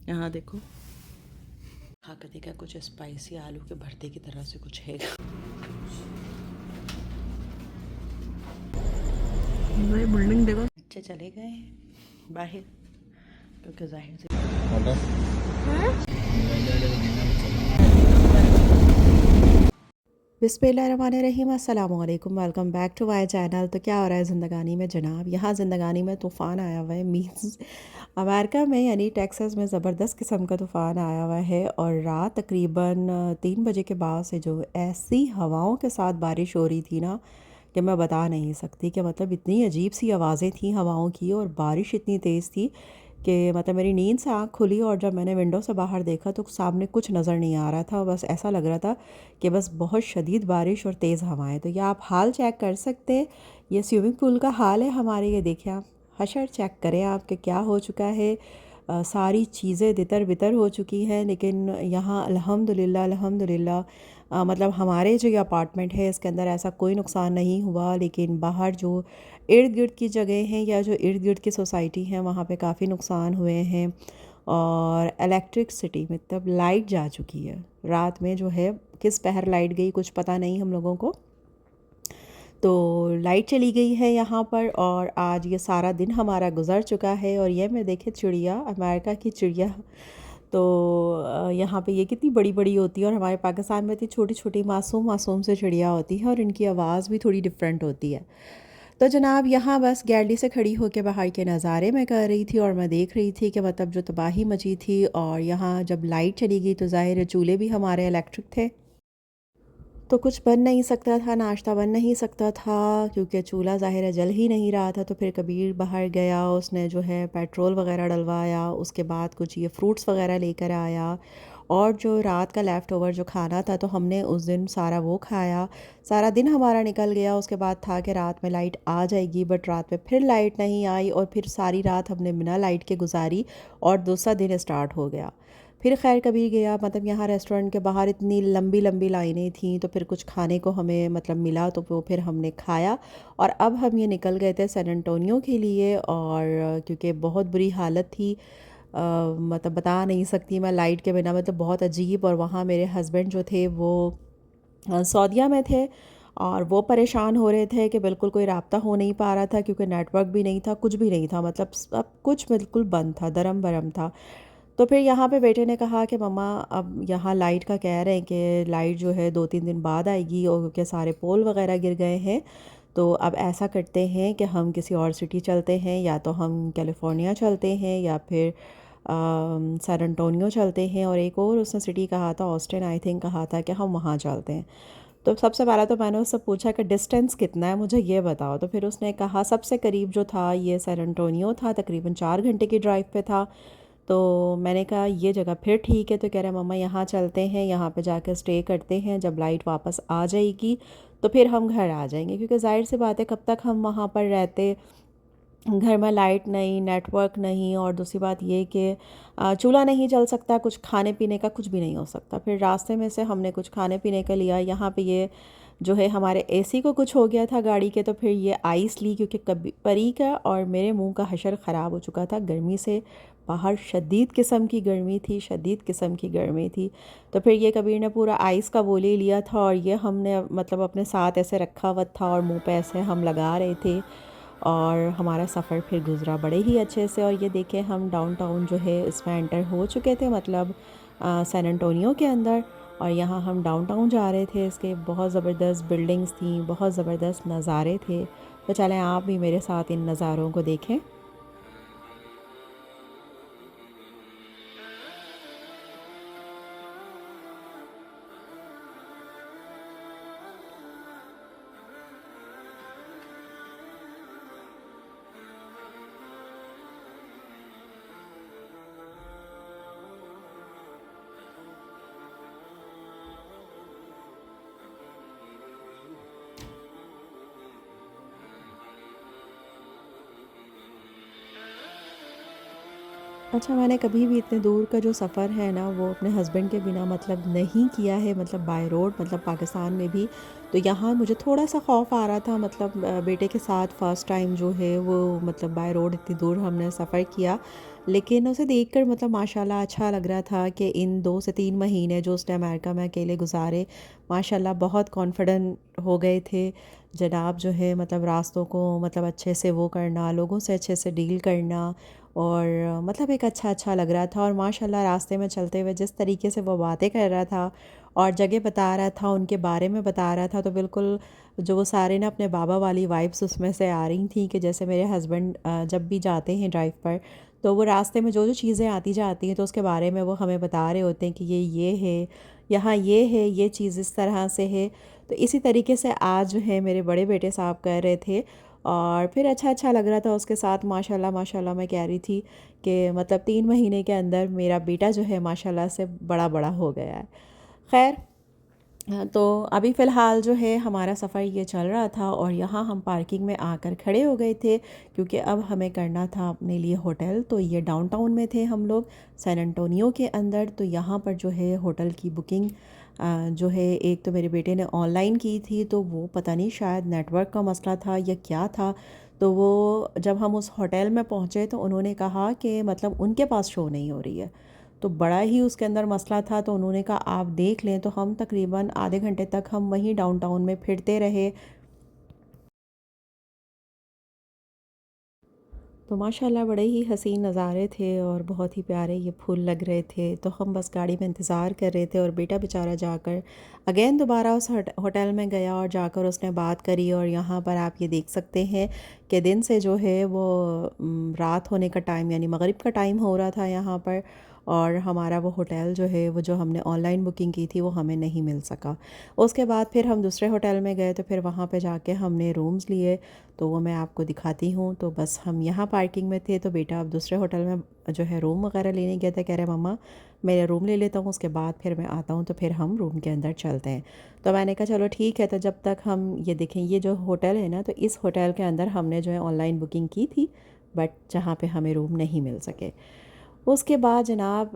यहाँ देखो, खा कर देखा, कुछ स्पाइसी आलू के भरते की तरह से कुछ है। ये बिल्डिंग देखो। बच्चे चले गए हैं बाहर क्योंकि जाहिर से बिस्मिल्लाहिर्रहमानिर्रहीम, अस्सलाम वालेकुम, welcome back to my channel. तो क्या हो रहा है ज़िंदगानी में जनाब? यहाँ ज़िंदगानी में तूफ़ान आया हुआ है। मीन्स अमेरिका में यानी टेक्सास में ज़बरदस्त किस्म का तूफ़ान आया हुआ है। और रात तकरीबन 3 बजे के बाद से जो ऐसी हवाओं के साथ बारिश हो रही थी ना, कि मैं बता नहीं सकती। कि मतलब इतनी अजीब सी आवाज़ें थी हवाओं की, और बारिश इतनी तेज़ थी कि मतलब मेरी नींद से आँख खुली और जब मैंने विंडो से बाहर देखा तो सामने कुछ नज़र नहीं आ रहा था। बस ऐसा लग रहा था कि बस बहुत शदीद बारिश और तेज़ हवाएं। तो ये आप हाल चेक कर सकते हैं, ये स्विमिंग पूल का हाल है हमारे। ये देखें आप, हशर चेक करें आप कि क्या हो चुका है। सारी चीज़ें तितर बितर हो चुकी हैं, लेकिन यहाँ अल्हम्दुलिल्लाह अल्हम्दुलिल्लाह मतलब हमारे जो ये अपार्टमेंट है इसके अंदर ऐसा कोई नुकसान नहीं हुआ। लेकिन बाहर जो इर्द गिर्द की जगह हैं या जो इर्द गिर्द की सोसाइटी हैं वहाँ पे काफ़ी नुकसान हुए हैं। और इलेक्ट्रिसिटी मतलब लाइट जा चुकी है रात में, जो है किस पहर लाइट गई कुछ पता नहीं हम लोगों को। तो लाइट चली गई है यहाँ पर, और आज ये सारा दिन हमारा गुजर चुका है। और ये मैं देखे चिड़िया, अमेरिका की चिड़िया। तो यहाँ पे ये कितनी बड़ी बड़ी होती है, और हमारे पाकिस्तान में इतनी छोटी छोटी मासूम मासूम से चिड़िया होती है, और इनकी आवाज़ भी थोड़ी डिफरेंट होती है। तो जनाब यहाँ बस गैलरी से खड़ी होकर बाहर के नज़ारे में कर रही थी, और मैं देख रही थी कि मतलब जो तबाही मची थी। और यहाँ जब लाइट चली गई तो ज़ाहिर है चूल्हे भी हमारे इलेक्ट्रिक थे, तो कुछ बन नहीं सकता था, नाश्ता बन नहीं सकता था, क्योंकि चूल्हा ज़ाहिर है जल ही नहीं रहा था। तो फिर कबीर बाहर गया, उसने जो है पेट्रोल वगैरह डलवाया, उसके बाद कुछ ये फ्रूट्स वगैरह लेकर आया। और जो रात का लेफ़्ट ओवर जो खाना था तो हमने उस दिन सारा वो खाया। सारा दिन हमारा निकल गया। उसके बाद था कि रात में लाइट आ जाएगी, बट रात में फिर लाइट नहीं आई, और फिर सारी रात हमने बिना लाइट के गुजारी, और दूसरा दिन स्टार्ट हो गया। फिर खैर कभी गया, मतलब यहाँ रेस्टोरेंट के बाहर इतनी लंबी लंबी लाइनें थीं, तो फिर कुछ खाने को हमें मतलब मिला, तो वो फिर हमने खाया। और अब हम ये निकल गए थे सैन एंटोनियो के लिए। और क्योंकि बहुत बुरी हालत थी, मतलब बता नहीं सकती मैं लाइट के बिना, मतलब बहुत अजीब। और वहाँ मेरे हस्बैंड जो थे वो सऊदीया में थे, और वो परेशान हो रहे थे कि बिल्कुल कोई राब्ता हो नहीं पा रहा था, क्योंकि नेटवर्क भी नहीं था, कुछ भी नहीं था, मतलब सब कुछ बिल्कुल बंद था, दरम बरम था। तो फिर यहाँ पे बेटे ने कहा कि मम्मा अब यहाँ लाइट का कह रहे हैं कि लाइट जो है 2-3 दिन बाद आएगी, और क्योंकि सारे पोल वगैरह गिर गए हैं। तो अब ऐसा करते हैं कि हम किसी और सिटी चलते हैं, या तो हम कैलिफोर्निया चलते हैं, या फिर सैन एंटोनियो चलते हैं, और एक और उसने सिटी कहा था, ऑस्टिन आई थिंक कहा था, कि हम वहाँ चलते हैं। तो सबसे पहला तो मैंने उससे पूछा कि डिस्टेंस कितना है, मुझे ये बताओ। तो फिर उसने कहा सबसे करीब जो था ये सैन एंटोनियो था, तकरीबन 4 घंटे की ड्राइव पे था। तो मैंने कहा ये जगह फिर ठीक है। तो कह रहा है मम्मा यहाँ चलते हैं, यहाँ पे जाकर स्टे करते हैं, जब लाइट वापस आ जाएगी तो फिर हम घर आ जाएंगे, क्योंकि जाहिर सी बात है कब तक हम वहाँ पर रहते, घर में लाइट नहीं, नेटवर्क नहीं, और दूसरी बात ये कि चूल्हा नहीं जल सकता, कुछ खाने पीने का कुछ भी नहीं हो सकता। फिर रास्ते में से हमने कुछ खाने पीने का लिया। यहाँ पे ये जो है हमारे एसी को कुछ हो गया था गाड़ी के, तो फिर ये आइस ली, क्योंकि कभी परी का और मेरे मुंह का हशर ख़राब हो चुका था गर्मी से। बाहर शदीद किस्म की गर्मी थी, शदीद किस्म की गर्मी थी। तो फिर ये कबीर ने पूरा आइस का वो ले लिया था, और ये हमने मतलब अपने साथ ऐसे रखा हुआ था, और मुंह पे ऐसे हम लगा रहे थे। और हमारा सफ़र फिर गुज़रा बड़े ही अच्छे से। और ये देखें हम डाउनटाउन जो है इसमें एंटर हो चुके थे, मतलब सैन एंटोनियो के अंदर। और यहाँ हम डाउनटाउन जा रहे थे, इसके बहुत ज़बरदस्त बिल्डिंग्स थी, बहुत ज़बरदस्त नज़ारे थे। तो चलें आप भी मेरे साथ इन नज़ारों को देखें। अच्छा, मैंने कभी भी इतने दूर का जो सफ़र है ना वो अपने हस्बैंड के बिना मतलब नहीं किया है, मतलब बाय रोड, मतलब पाकिस्तान में भी। तो यहाँ मुझे थोड़ा-सा खौफ़ आ रहा था, मतलब बेटे के साथ फ़र्स्ट टाइम जो है वो मतलब बाय रोड इतनी दूर हमने सफ़र किया। लेकिन उसे देखकर मतलब माशाल्लाह अच्छा लग रहा था कि इन 2 से 3 महीने जो उसने अमेरिका में अकेले गुज़ारे, माशाल्लाह बहुत कॉन्फिडेंट हो गए थे। जनाब जो है मतलब रास्तों को मतलब अच्छे से वो करना, लोगों से अच्छे से डील करना, और मतलब एक अच्छा लग रहा था। और माशाल्लाह रास्ते में चलते हुए जिस तरीके से वो बातें कर रहा था और जगह बता रहा था, उनके बारे में बता रहा था, तो बिल्कुल जो वो सारे ना अपने बाबा वाली वाइब्स उसमें से आ रही थी कि जैसे मेरे हस्बैंड जब भी जाते हैं ड्राइव पर, तो वो रास्ते में जो जो चीज़ें आती जाती हैं तो उसके बारे में वो हमें बता रहे होते हैं कि ये है, यहाँ ये है, ये चीज़ इस तरह से है। तो इसी तरीके से आज जो है मेरे बड़े बेटे साहब कह रहे थे, और फिर अच्छा लग रहा था उसके साथ। माशाल्लाह माशाल्लाह मैं कह रही थी कि मतलब 3 महीने के अंदर मेरा बेटा जो है माशाल्लाह से बड़ा हो गया है। ख़ैर, तो अभी फ़िलहाल जो है हमारा सफ़र ये चल रहा था और यहाँ हम पार्किंग में आकर खड़े हो गए थे, क्योंकि अब हमें करना था अपने लिए होटल। तो ये डाउनटाउन में थे हम लोग, सैन एंटोनियो के अंदर। तो यहाँ पर जो है होटल की बुकिंग जो है, एक तो मेरे बेटे ने ऑनलाइन की थी, तो वो पता नहीं शायद नेटवर्क का मसला था या क्या था। तो वो जब हम उस होटल में पहुँचे तो उन्होंने कहा कि मतलब उनके पास शो नहीं हो रही है। तो बड़ा ही उसके अंदर मसला था, तो उन्होंने कहा आप देख लें। तो हम तकरीबन आधे घंटे तक हम वहीं डाउनटाउन में फिरते रहे। तो माशाल्लाह बड़े ही हसीन नज़ारे थे और बहुत ही प्यारे ये फूल लग रहे थे। तो हम बस गाड़ी में इंतज़ार कर रहे थे, और बेटा बेचारा जाकर अगेन दोबारा उस होटल में गया और जाकर उसने बात करी। और यहाँ पर आप ये देख सकते हैं कि दिन से जो है वो रात होने का टाइम यानी मगरिब का टाइम हो रहा था यहाँ पर। और हमारा वो होटल जो है वो जो हमने ऑनलाइन बुकिंग की थी वो हमें नहीं मिल सका। उसके बाद फिर हम दूसरे होटल में गए, तो फिर वहाँ पे जाके हमने रूम्स लिए। तो वो मैं आपको दिखाती हूँ। तो बस हम यहाँ पार्किंग में थे, तो बेटा अब दूसरे होटल में जो है रूम वगैरह लेने गया था। कह रहे मम्मा मैं रूम ले लेता हूँ, उसके बाद फिर मैं आता हूँ, तो फिर हम रूम के अंदर चलते हैं। तो मैंने कहा चलो ठीक है। तो जब तक हम ये देखें, ये जो होटल है ना, तो इस होटल के अंदर हमने जो है ऑनलाइन बुकिंग की थी, बट जहाँ पे हमें रूम नहीं मिल सके। उसके बाद जनाब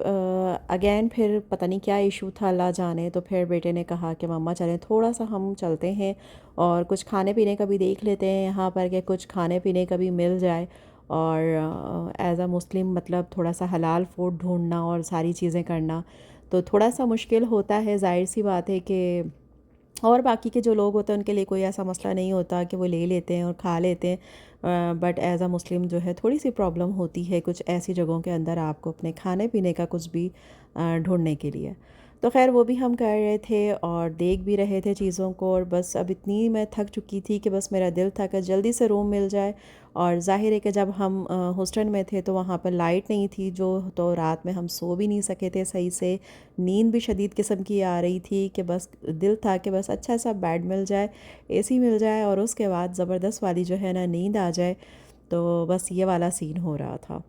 अगेन फिर पता नहीं क्या इशू था, अल्लाह जाने। तो फिर बेटे ने कहा कि मम्मा चलें थोड़ा सा हम चलते हैं और कुछ खाने पीने का भी देख लेते हैं यहाँ पर, कि कुछ खाने पीने का भी मिल जाए। और एज़ अ मुस्लिम मतलब थोड़ा सा हलाल फूड ढूंढना और सारी चीज़ें करना तो थोड़ा सा मुश्किल होता है, ज़ाहिर सी बात है कि। और बाकी के जो लोग होते हैं उनके लिए कोई ऐसा मसला नहीं होता कि वो ले लेते हैं और खा लेते हैं, बट एज़ अ मुस्लिम जो है थोड़ी सी प्रॉब्लम होती है कुछ ऐसी जगहों के अंदर आपको अपने खाने पीने का कुछ भी ढूंढने के लिए। तो खैर वो भी हम कर रहे थे और देख भी रहे थे चीज़ों को, और बस अब इतनी मैं थक चुकी थी कि बस मेरा दिल था कि जल्दी से रूम मिल जाए। और ज़ाहिर है कि जब हम हॉस्टल में थे तो वहाँ पर लाइट नहीं थी, जो तो रात में हम सो भी नहीं सके थे सही से। नींद भी शदीद किस्म की आ रही थी कि बस दिल था कि बस अच्छा सा बेड मिल जाए, एसी मिल जाए, और उसके बाद ज़बरदस्त वाली जो है ना नींद आ जाए। तो बस ये वाला सीन हो रहा था।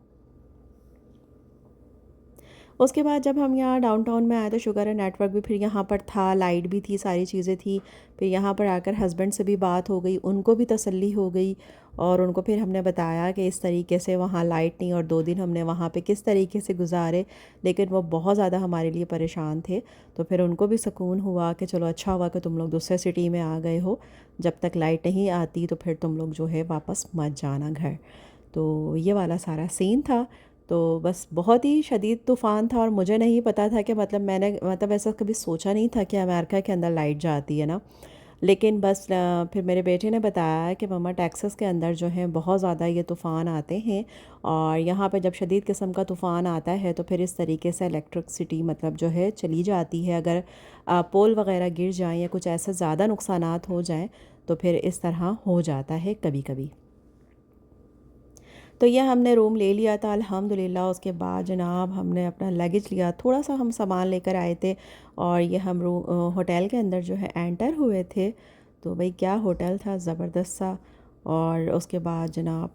उसके बाद जब हम यहाँ डाउनटाउन में आए तो शुक्र है नेटवर्क भी फिर यहाँ पर था, लाइट भी थी, सारी चीज़ें थी। फिर यहाँ पर आकर हस्बैंड से भी बात हो गई, उनको भी तसल्ली हो गई। और उनको फिर हमने बताया कि इस तरीके से वहाँ लाइट नहीं, और 2 दिन हमने वहाँ पे किस तरीके से गुजारे। लेकिन वो बहुत ज़्यादा हमारे लिए परेशान थे। तो फिर उनको भी सुकून हुआ कि चलो अच्छा हुआ कि तुम लोग दूसरे सिटी में आ गए हो, जब तक लाइट नहीं आती तो फिर तुम लोग जो है वापस मत जाना घर। तो ये वाला सारा सीन था। तो बस बहुत ही शदीद तूफ़ान था, और मुझे नहीं पता था कि मतलब मैंने मतलब ऐसा कभी सोचा नहीं था कि अमेरिका के अंदर लाइट जाती है ना। लेकिन बस फिर मेरे बेटे ने बताया कि मम्मा टेक्सास के अंदर जो है बहुत ज़्यादा ये तूफ़ान आते हैं, और यहाँ पे जब शदीद किस्म का तूफ़ान आता है तो फिर इस तरीके से इलेक्ट्रिसिटी मतलब जो है चली जाती है। अगर पोल वगैरह गिर जाएँ या कुछ ऐसे ज़्यादा नुकसानात हो जाएँ तो फिर इस तरह हो जाता है कभी कभी। तो ये हमने रूम ले लिया था अल्हम्दुलिल्लाह। उसके बाद जनाब हमने अपना लगेज लिया, थोड़ा सा हम सामान लेकर आए थे, और ये हम होटल के अंदर जो है एंटर हुए थे। तो भाई क्या होटल था ज़बरदस्त सा। और उसके बाद जनाब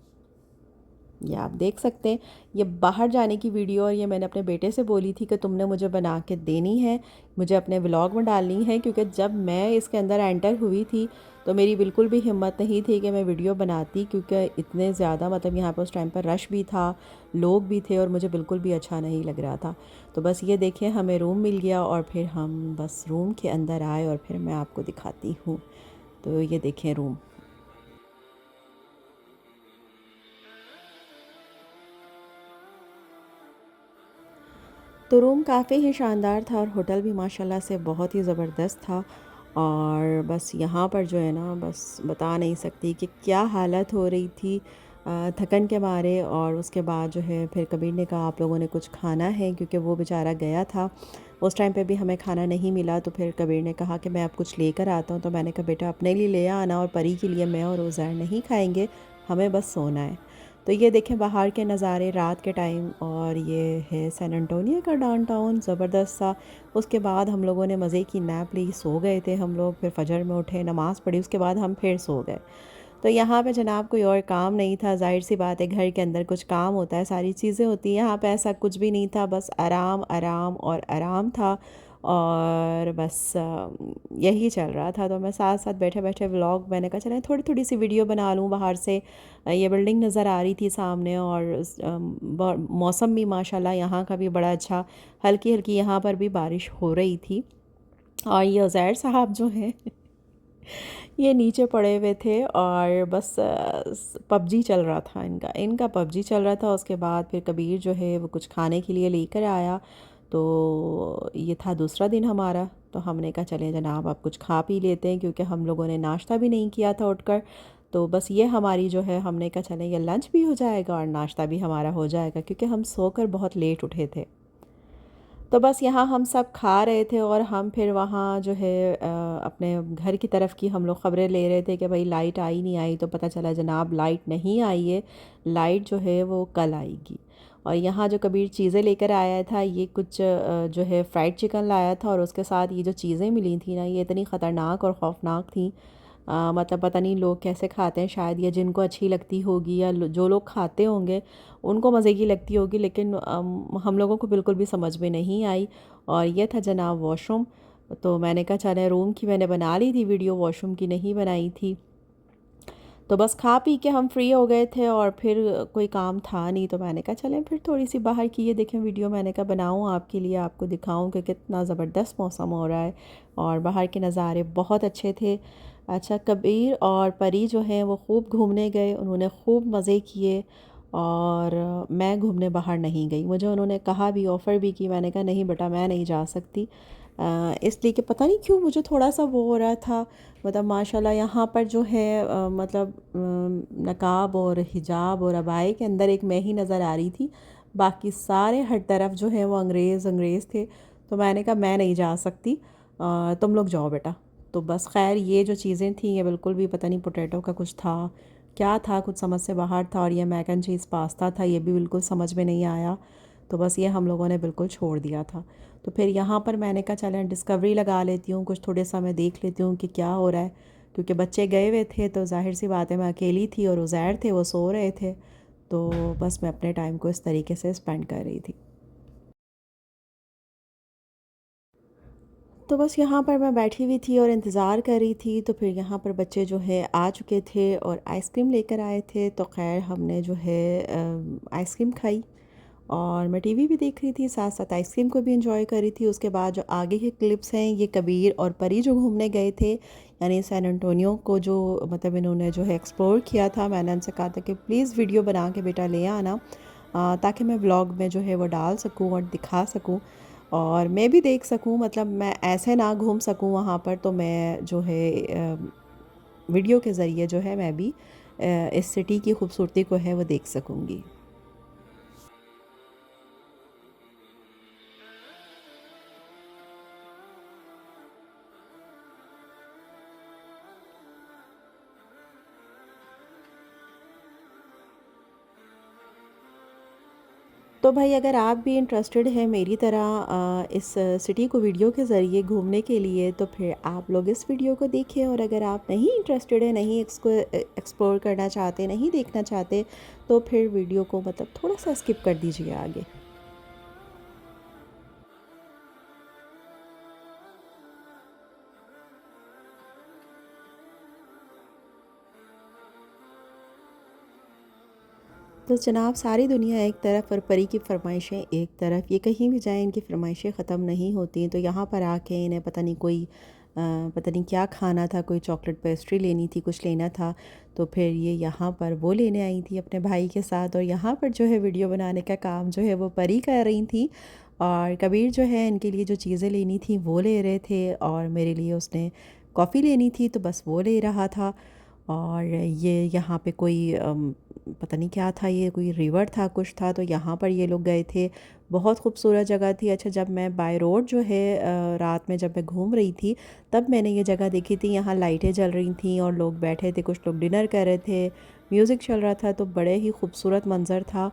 ये आप देख सकते हैं। ये बाहर जाने की वीडियो, और ये मैंने अपने बेटे से बोली थी कि तुमने मुझे बना के देनी है, मुझे अपने व्लॉग में डालनी है, क्योंकि जब मैं इसके अंदर एंटर हुई थी तो मेरी बिल्कुल भी हिम्मत नहीं थी कि मैं वीडियो बनाती, क्योंकि इतने ज़्यादा मतलब यहाँ पर उस टाइम पर रश भी था, लोग भी थे, और मुझे बिल्कुल भी अच्छा नहीं लग रहा था। तो बस ये देखिए, हमें रूम मिल गया और फिर हम बस रूम के अंदर आए और फिर मैं आपको दिखाती हूँ। तो ये देखें रूम। तो रूम काफ़ी ही शानदार था और होटल भी माशाल्लाह से बहुत ही ज़बरदस्त था। और बस यहाँ पर जो है ना, बस बता नहीं सकती कि क्या हालत हो रही थी थकन के मारे। और उसके बाद जो है फिर कबीर ने कहा आप लोगों ने कुछ खाना है, क्योंकि वो बेचारा गया था। उस टाइम पे भी हमें खाना नहीं मिला, तो फिर कबीर ने कहा कि मैं अब कुछ लेकर आता हूँ। तो मैंने कहा बेटा अपने लिए ले आना, और परी के लिए मैं और उज़ैर नहीं खाएंगे, हमें बस सोना है। तो ये देखें बाहर के नज़ारे रात के टाइम, और ये है सैन एंटोनियो का डाउनटाउन, ज़बरदस्त सा। उसके बाद हम लोगों ने मज़े की नैप ली, सो गए थे हम लोग। फिर फजर में उठे, नमाज़ पढ़ी, उसके बाद हम फिर सो गए। तो यहाँ पे जनाब कोई और काम नहीं था। ज़ाहिर सी बात है, घर के अंदर कुछ काम होता है, सारी चीज़ें होती हैं। यहाँ पे ऐसा कुछ भी नहीं था, बस आराम आराम और आराम था। और बस यही चल रहा था। तो मैं साथ साथ बैठे बैठे व्लॉग, मैंने कहा चलें थोड़ी थोड़ी सी वीडियो बना लूँ बाहर से। ये बिल्डिंग नज़र आ रही थी सामने, और मौसम भी माशाल्लाह यहाँ का भी बड़ा अच्छा, हल्की हल्की यहाँ पर भी बारिश हो रही थी। और ये उज़ैर साहब जो हैं ये नीचे पड़े हुए थे, और बस पबजी चल रहा था, इनका इनका पबजी चल रहा था। उसके बाद फिर कबीर जो है वो कुछ खाने के लिए लेकर आया। तो ये था दूसरा दिन हमारा। तो हमने कहा चलें जनाब अब कुछ खा पी लेते हैं, क्योंकि हम लोगों ने नाश्ता भी नहीं किया था उठकर। तो बस ये हमारी जो है, हमने कहा चलें ये लंच भी हो जाएगा और नाश्ता भी हमारा हो जाएगा, क्योंकि हम सोकर बहुत लेट उठे थे। तो बस यहाँ हम सब खा रहे थे, और हम फिर वहाँ जो है अपने घर की तरफ की हम लोग ख़बरें ले रहे थे कि भाई लाइट आई नहीं आई। तो पता चला जनाब लाइट नहीं आई है, लाइट जो है वो कल आएगी। और यहाँ जो कबीर चीज़ें लेकर आया था, ये कुछ जो है फ्राइड चिकन लाया था, और उसके साथ ये जो चीज़ें मिली थी ना, ये इतनी ख़तरनाक और ख़ौफनाक थी। मतलब पता नहीं लोग कैसे खाते हैं, शायद ये जिनको अच्छी लगती होगी, या जो लोग खाते होंगे उनको मज़े की लगती होगी, लेकिन हम लोगों को बिल्कुल भी समझ में नहीं आई। और ये था जनाब वॉशरूम। तो मैंने कहा चले, रूम की मैंने बना ली थी वीडियो, वॉशरूम की नहीं बनाई थी। तो बस खा पी के हम फ्री हो गए थे, और फिर कोई काम था नहीं, तो मैंने कहा चलें फिर थोड़ी सी बाहर की ये देखें वीडियो, मैंने कहा बनाऊँ आपके लिए, आपको दिखाऊँ कि कितना ज़बरदस्त मौसम हो रहा है और बाहर के नज़ारे बहुत अच्छे थे। अच्छा, कबीर और परी जो हैं वो खूब घूमने गए, उन्होंने खूब मज़े किए। और मैं घूमने बाहर नहीं गई। मुझे उन्होंने कहा भी, ऑफ़र भी की, मैंने कहा नहीं बेटा मैं नहीं जा सकती। इसलिए कि पता नहीं क्यों मुझे थोड़ा सा वो हो रहा था। मतलब माशाल्लाह यहाँ पर जो है मतलब नकाब और हिजाब और अबाए के अंदर एक मैं ही नज़र आ रही थी, बाकी सारे हर तरफ जो है वो अंग्रेज़ अंग्रेज़ थे। तो मैंने कहा मैं नहीं जा सकती, तुम लोग जाओ बेटा। तो बस खैर ये जो चीज़ें थी ये बिल्कुल भी पता नहीं पोटैटो का कुछ था, क्या था, कुछ समझ से बाहर था। और ये मैक एंड चीज़ पास्ता था, ये भी बिल्कुल समझ में नहीं आया। तो बस ये हम लोगों ने बिल्कुल छोड़ दिया था। तो फिर यहाँ पर मैंने कहा चलें डिस्कवरी लगा लेती हूँ, कुछ थोड़े समय देख लेती हूँ कि क्या हो रहा है, क्योंकि बच्चे गए हुए थे तो ज़ाहिर सी बात है मैं अकेली थी, और उज़ैर थे वो सो रहे थे। तो बस मैं अपने टाइम को इस तरीके से स्पेंड कर रही थी। तो बस यहाँ पर मैं बैठी हुई थी और इंतज़ार कर रही थी। तो फिर यहाँ पर बच्चे जो है आ चुके थे और आइसक्रीम लेकर आए थे। तो खैर हमने जो है आइसक्रीम खाई, और मैं टीवी भी देख रही थी, साथ साथ आइसक्रीम को भी इंजॉय कर रही थी। उसके बाद जो आगे के क्लिप्स हैं, ये कबीर और परी जो घूमने गए थे, यानी सैन एंटोनियो को जो मतलब इन्होंने जो है एक्सप्लोर किया था। मैंने उनसे कहा था कि प्लीज़ वीडियो बना के बेटा ले आना, ताकि मैं ब्लॉग में जो है वो डाल सकूं और दिखा सकूं, और मैं भी देख सकूं। मतलब मैं ऐसे ना घूम सकूं वहाँ पर, तो मैं जो है वीडियो के ज़रिए जो है मैं भी इस सिटी की खूबसूरती को है वो देख सकूँगी। तो भाई अगर आप भी इंटरेस्टेड हैं मेरी तरह इस सिटी को वीडियो के ज़रिए घूमने के लिए, तो फिर आप लोग इस वीडियो को देखिए। और अगर आप नहीं इंटरेस्टेड है, नहीं इसको एक्सप्लोर करना चाहते, नहीं देखना चाहते, तो फिर वीडियो को मतलब थोड़ा सा स्किप कर दीजिए आगे। तो जनाब, सारी दुनिया एक तरफ और परी की फ़रमाइशें एक तरफ, ये कहीं भी जाएँ इनकी फ़रमाइशें ख़त्म नहीं होती। तो यहाँ पर आके इन्हें पता नहीं पता नहीं क्या खाना था, कोई चॉकलेट पेस्ट्री लेनी थी, कुछ लेना था। तो फिर ये यहाँ पर वो लेने आई थी अपने भाई के साथ, और यहाँ पर जो है वीडियो बनाने का काम जो है वो परी कर रही थी। और कबीर जो है इनके लिए जो चीज़ें लेनी थी वो ले रहे थे, और मेरे लिए उसने कॉफ़ी लेनी थी तो बस वो ले रहा था। और ये यहाँ पे कोई पता नहीं क्या था, ये कोई रिवर था कुछ था, तो यहाँ पर ये लोग गए थे। बहुत खूबसूरत जगह थी। अच्छा, जब मैं बाय रोड जो है रात में जब मैं घूम रही थी, तब मैंने ये जगह देखी थी। यहाँ लाइटें जल रही थी और लोग बैठे थे, कुछ लोग डिनर कर रहे थे, म्यूज़िक चल रहा था, तो बड़े ही खूबसूरत मंज़र था।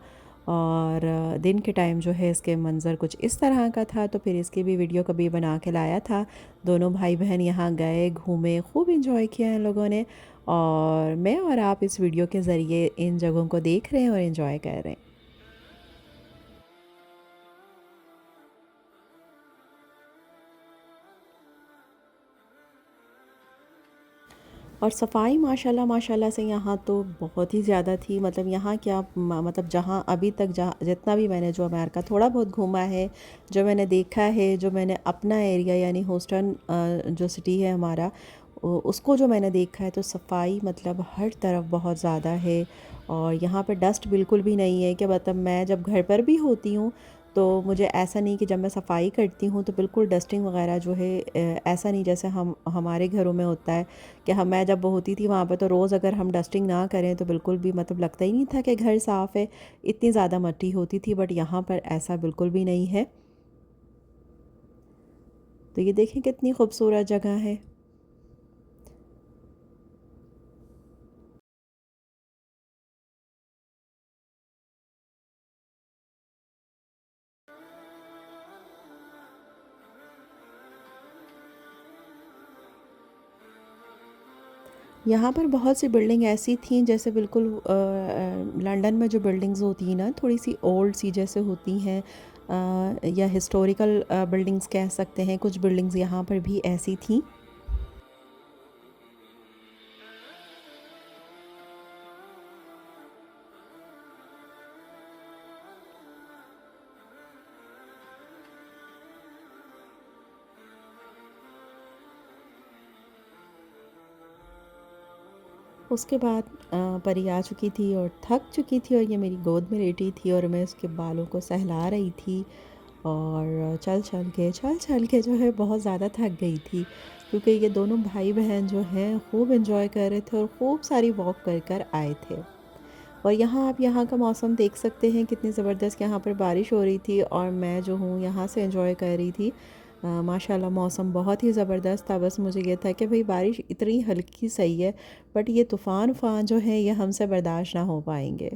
और दिन के टाइम जो है इसके मंज़र कुछ इस तरह का था। तो फिर इसकी भी वीडियो कभी बना के लाया था। दोनों भाई बहन यहाँ गए, घूमे, खूब इंजॉय किया इन लोगों ने। और मैं और आप इस वीडियो के ज़रिए इन जगहों को देख रहे हैं और इन्जॉय कर रहे हैं। और सफाई माशाल्लाह माशाल्लाह से यहाँ तो बहुत ही ज़्यादा थी। मतलब यहाँ क्या मतलब जहाँ अभी तक जहाँ जितना भी मैंने जो अमेरिका थोड़ा बहुत घूमा है, जो मैंने देखा है, जो मैंने अपना एरिया यानी ह्यूस्टन जो सिटी है हमारा, उसको जो मैंने देखा है, तो सफाई मतलब हर तरफ बहुत ज़्यादा है। और यहाँ पे डस्ट बिल्कुल भी नहीं है। कि मतलब मैं जब घर पर भी होती हूँ, तो मुझे ऐसा नहीं कि जब मैं सफाई करती हूँ तो बिल्कुल डस्टिंग वगैरह जो है ऐसा नहीं जैसे हम हमारे घरों में होता है। कि हम मैं जब होती थी वहाँ पे, तो रोज़ अगर हम डस्टिंग ना करें तो बिल्कुल भी मतलब लगता ही नहीं था कि घर साफ़ है, इतनी ज़्यादा मट्टी होती थी। बट यहाँ पर ऐसा बिल्कुल भी नहीं है। तो ये देखें कितनी खूबसूरत जगह है। यहाँ पर बहुत सी बिल्डिंग ऐसी थी जैसे बिल्कुल लंदन में जो बिल्डिंग्स होती हैं ना, थोड़ी सी ओल्ड सी जैसे होती हैं, या हिस्टोरिकल बिल्डिंग्स कह सकते हैं। कुछ बिल्डिंग्स यहाँ पर भी ऐसी थी। उसके बाद परी आ चुकी थी और थक चुकी थी, और ये मेरी गोद में लेटी थी और मैं उसके बालों को सहला रही थी। और चल चल के जो है बहुत ज़्यादा थक गई थी, क्योंकि ये दोनों भाई बहन जो हैं खूब एंजॉय कर रहे थे और खूब सारी वॉक कर कर आए थे। और यहाँ आप यहाँ का मौसम देख सकते हैं कितनी ज़बरदस्त। यहाँ पर बारिश हो रही थी और मैं जो हूँ यहाँ से एंजॉय कर रही थी। माशाल्लाह मौसम बहुत ही ज़बरदस्त था। बस मुझे ये था कि भाई बारिश इतनी हल्की सही है, बट ये तूफ़ान उफ़ान जो है ये हमसे बर्दाश्त ना हो पाएंगे।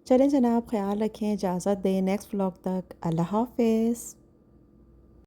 चलें जनाब, ख़्याल रखें, इजाज़त दें। नेक्स्ट व्लॉग तक अल्लाह हाफ़िज़।